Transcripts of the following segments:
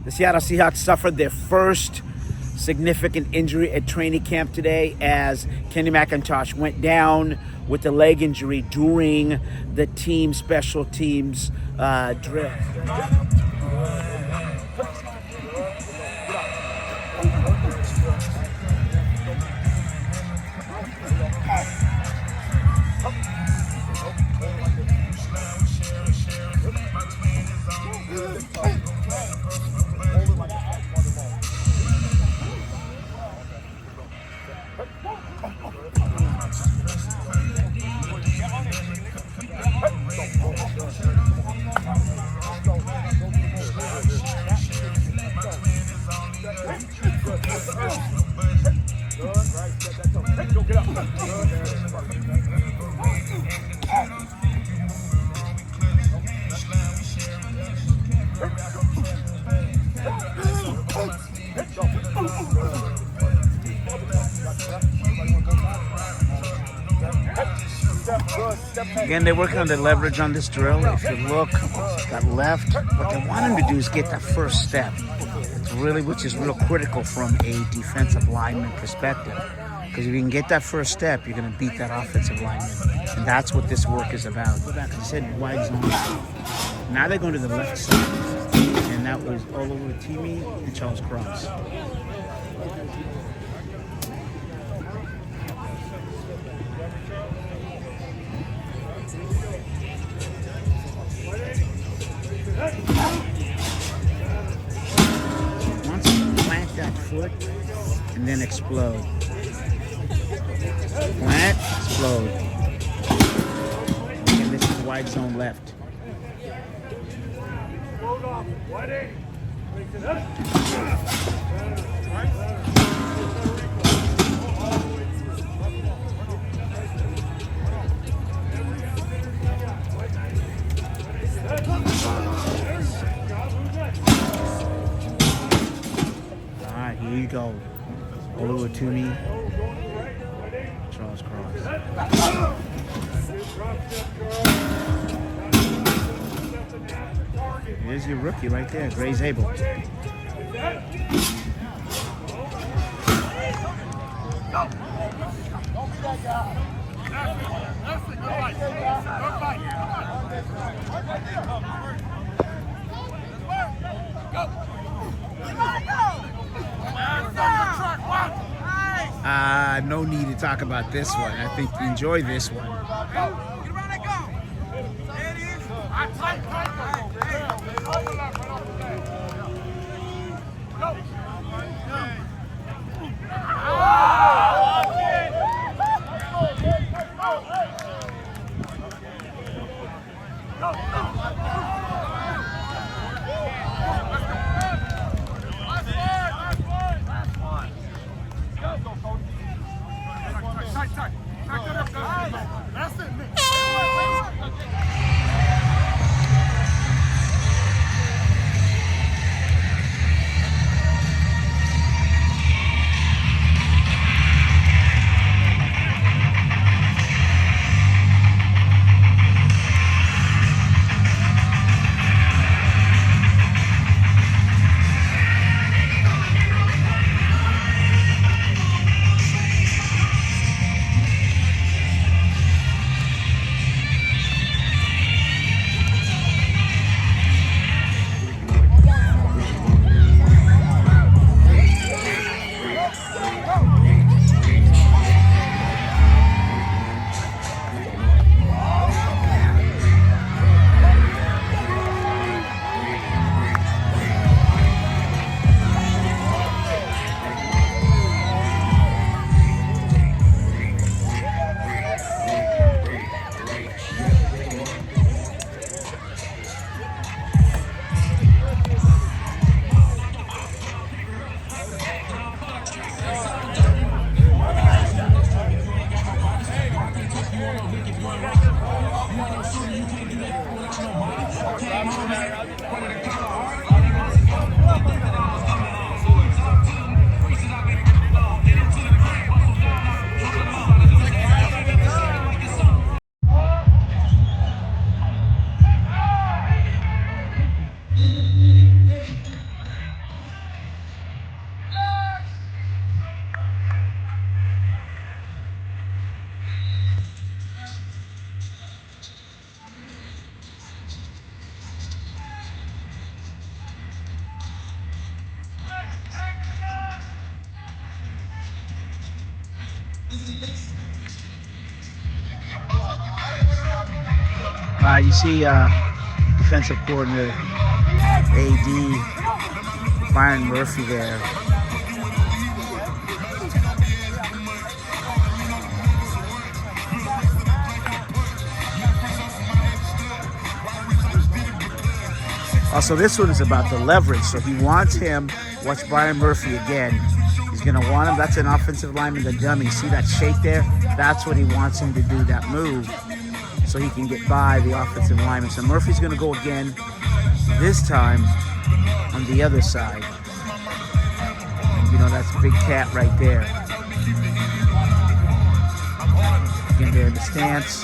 The Seattle Seahawks suffered their first significant injury at training camp today as Kenny McIntosh went down with a leg injury during the team special teams drill. Again, they're working on the leverage on this drill. If you look, got left. What they want him to do is get that first step. It's really, which is real critical from a defensive lineman perspective. Because if you can get that first step, you're going to beat that offensive lineman. And that's what this work is about. Go back, I said wide zone. Now they're going to the left side. And that was all over Timmy and Charles Cross. Once you plant that foot and then explode. Plant, explode. And this is wide zone left. Alright, here you go. Oluwatimi, Charles Cross. Here's your rookie right there, Gray's Abel. No need to talk about this one. I think you enjoy this one. You see defensive coordinator AD Byron Murphy there. Also, this one is about the leverage. So he wants him, watch Byron Murphy again. He's going to want him. That's an offensive lineman, the dummy. See that shake there? That's what he wants him to do, that move, so he can get by the offensive lineman. So Murphy's going to go again, this time on the other side. And, you know, that's Big Cat right there. Again, there in the stance.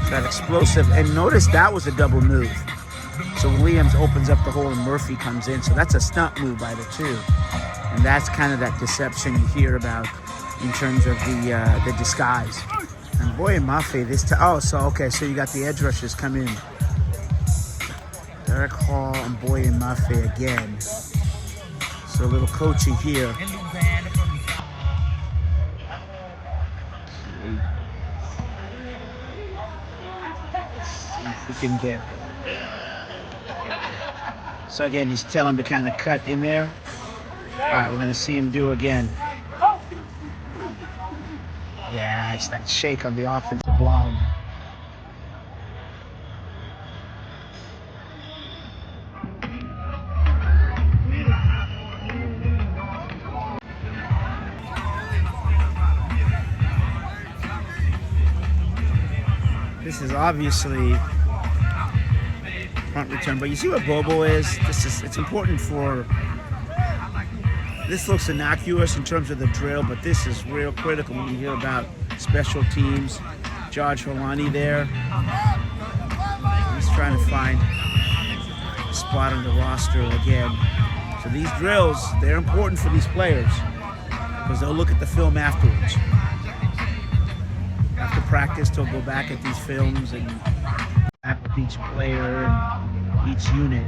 That explosive. And notice that was a double move. So Williams opens up the hole and Murphy comes in. So that's a stunt move by the two. And that's kind of that deception you hear about in terms of the disguise. And Boye Mafe this time. Oh, so okay, so you got the edge rushers come in. Derek Hall and Boye Mafe again. So a little coaching here. See if we can get. So again, he's telling him to kind of cut in there. All right, we're going to see him do again. Yeah, it's that shake on the offensive line. This is obviously punt return, but you see what Bobo is? It's important for. This looks innocuous in terms of the drill, but this is real critical when you hear about special teams. George Holani there. He's trying to find a spot on the roster again. So these drills, they're important for these players because they'll look at the film afterwards. After practice, they'll go back at these films and back with each player and each unit.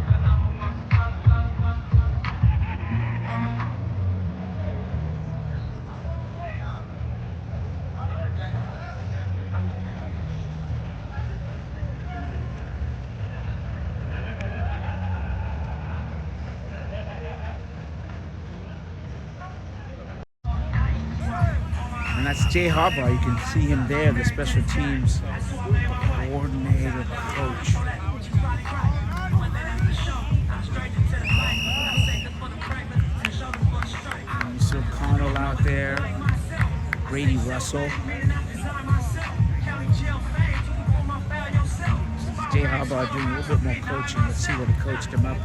And that's Jay Harbaugh. You can see him there, the special teams coordinator, coach. And you see O'Connell out there, Brady Russell. Jay Harbaugh doing a little bit more coaching. Let's see what he coached him up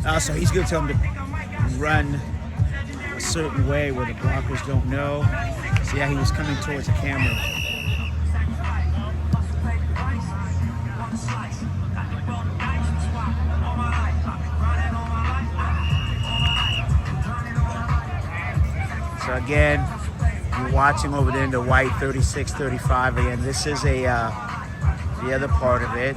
on. So he's going to tell him to run a certain way where the blockers don't know. So yeah, he was coming towards the camera. So again, you're watching over there in the white 36-35. Again, this is the other part of it,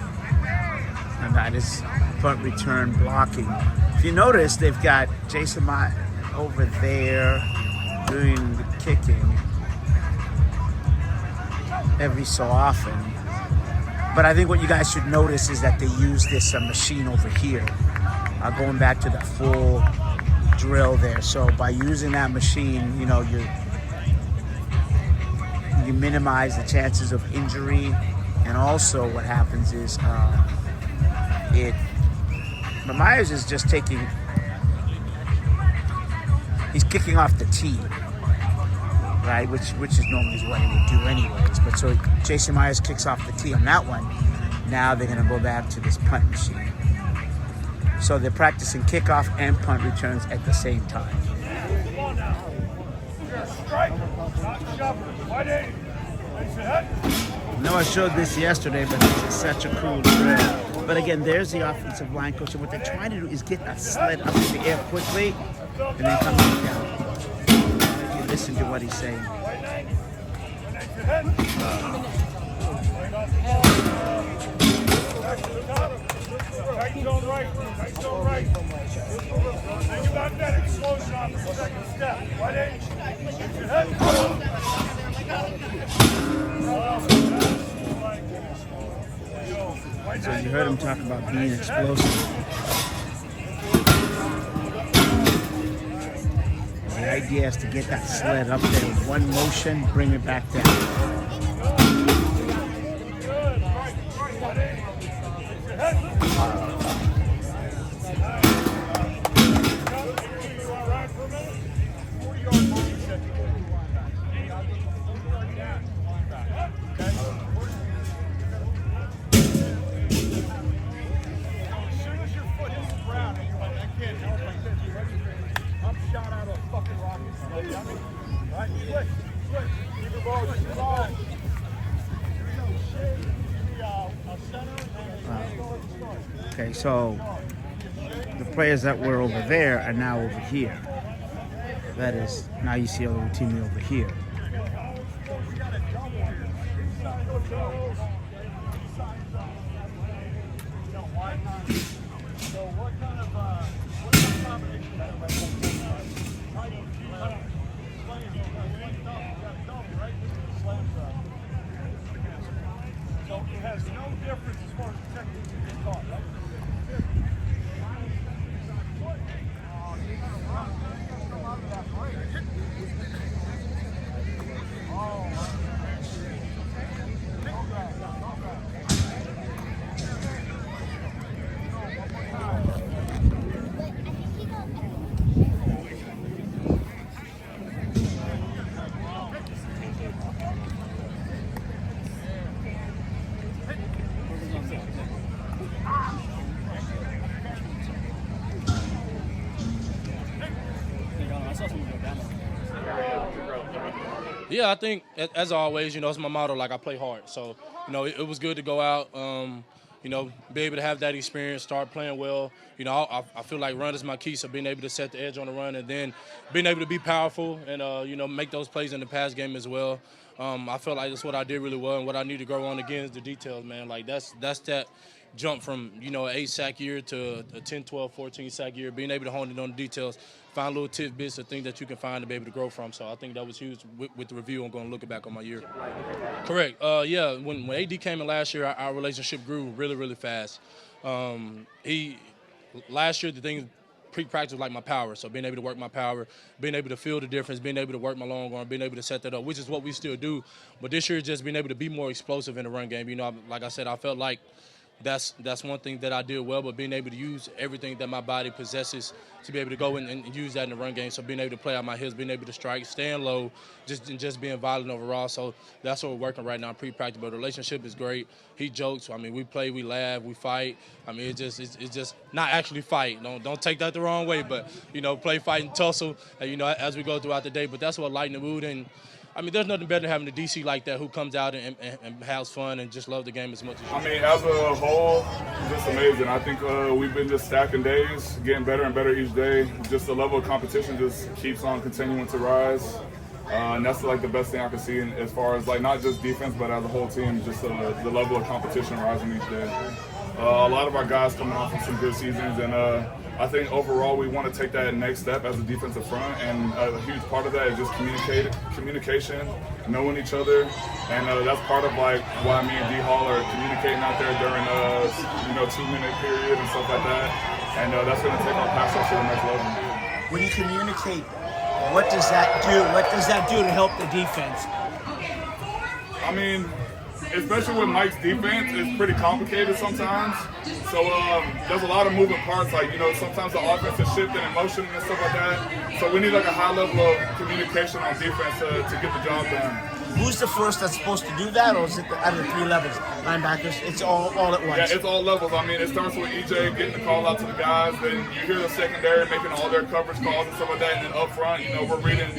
and that is punt return blocking. If you notice, they've got Jason Mott over there doing the kicking every so often. But I think what you guys should notice is that they use this machine over here, going back to the full drill there. So by using that machine, you know, you minimize the chances of injury, and also what happens is but Myers is just he's kicking off the tee, right? Which is normally what he would do anyways. But so Jason Myers kicks off the tee on that one. Now they're going to go back to this punt machine. So they're practicing kickoff and punt returns at the same time. I know I showed this yesterday, but this is such a cool drill. But again, there's the offensive line coach, and what they're trying to do is get that sled up in the air quickly and then come back down. If you listen to what he's saying. zone right. Tight zone right. Think about that explosion on the second step. Right edge. Lift your head. So you heard him talk about being explosive. The idea is to get that sled up there in one motion, bring it back down. Okay, so the players that were over there are now over here. That is, now you see a little team over here. So it has no difference as far as the technique is taught, right? Yeah, I think as always, it's my motto. Like I play hard, so it was good to go out. Be able to have that experience, start playing well. I feel like run is my key, so being able to set the edge on the run and then being able to be powerful and make those plays in the pass game as well. I feel like that's what I did really well, and what I need to grow on again is the details, man. Like that's that jump from an 8 sack year to a 10, 12, 14 sack year, being able to hone in on the details, find little tidbits of things that you can find to be able to grow from. So I think that was huge with the review. I'm going to look back on my year. Correct. Yeah, when AD came in last year, our relationship grew really, really fast. Last year, the thing pre-practice was like my power, so being able to work my power, being able to feel the difference, being able to work my long arm, being able to set that up, which is what we still do. But this year, just being able to be more explosive in the run game. Like I said, I felt like that's one thing that I did well, but being able to use everything that my body possesses to be able to go and use that in the run game. So being able to play out my hips, being able to strike, staying low, just being violent overall. So that's what we're working right now in pre-practice. But the relationship is great. He jokes. I mean, we play, we laugh, we fight. I mean, it's just not actually fight. Don't take that the wrong way, but play, fight, and tussle. As we go throughout the day. But that's what lighten the mood. And I mean, there's nothing better than having a DC like that who comes out and has fun and just loves the game as much as you. I mean, as a whole, just amazing. I think we've been just stacking days, getting better and better each day. Just the level of competition just keeps on continuing to rise. And that's like the best thing I can see as far as like not just defense, but as a whole team, just the level of competition rising each day. A lot of our guys coming off of some good seasons, and I think overall we want to take that next step as a defensive front, and a huge part of that is just communication, knowing each other, and that's part of like why me and D-Hall are communicating out there during 2-minute period and stuff like that, and that's going to take our pass rush to the next level. When you communicate, what does that do? What does that do to help the defense? I mean, especially with Mike's defense, it's pretty complicated sometimes. So there's a lot of moving parts. Like, sometimes the offense is shifting in motion and stuff like that. So we need like a high level of communication on defense to get the job done. Who's the first that's supposed to do that, or is it out of the 3 levels? Linebackers, it's all at once. Yeah, it's all levels. I mean, it starts with EJ getting the call out to the guys, then you hear the secondary making all their coverage calls and stuff like that, and then up front, we're reading,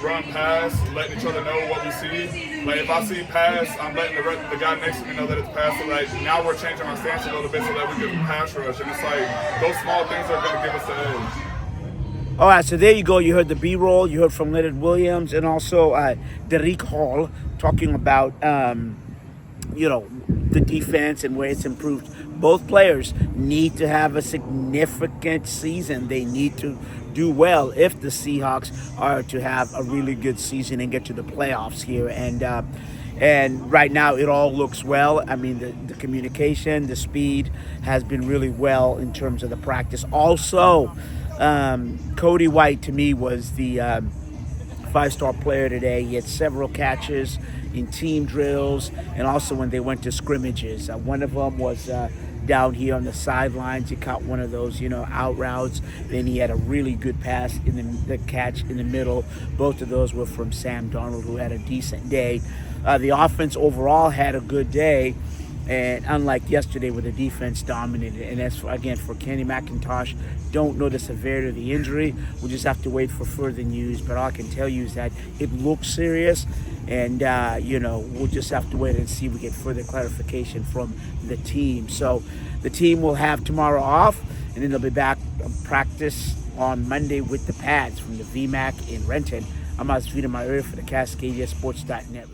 run, pass, letting each other know what we see. Like, if I see pass, I'm letting the guy next to me know that it's pass. So, like, now we're changing our stance a little bit so that we get the pass rush. And it's like, those small things are going to give us the edge. All right, so there you go. You heard the B-roll. You heard from Leonard Williams and also Derek Hall talking about, the defense and where it's improved. Both players need to have a significant season. They need to do well if the Seahawks are to have a really good season and get to the playoffs here. And right now it all looks well. I mean, the communication, the speed has been really well in terms of the practice. Also, Cody White to me was the 5-star player today. He had several catches in team drills and also when they went to scrimmages. One of them was down here on the sidelines. He caught one of those, out routes. Then he had a really good pass in the catch in the middle. Both of those were from Sam Darnold, who had a decent day. The offense overall had a good day, and unlike yesterday where the defense dominated. And as for Kenny McIntosh, don't know the severity of the injury. We'll just have to wait for further news. But all I can tell you is that it looks serious, and we'll just have to wait and see if we get further clarification from the team. So the team will have tomorrow off, and then they'll be back on practice on Monday with the pads from the VMAC in Renton. I'm Osvita Mayer for the CascadiaSports.net.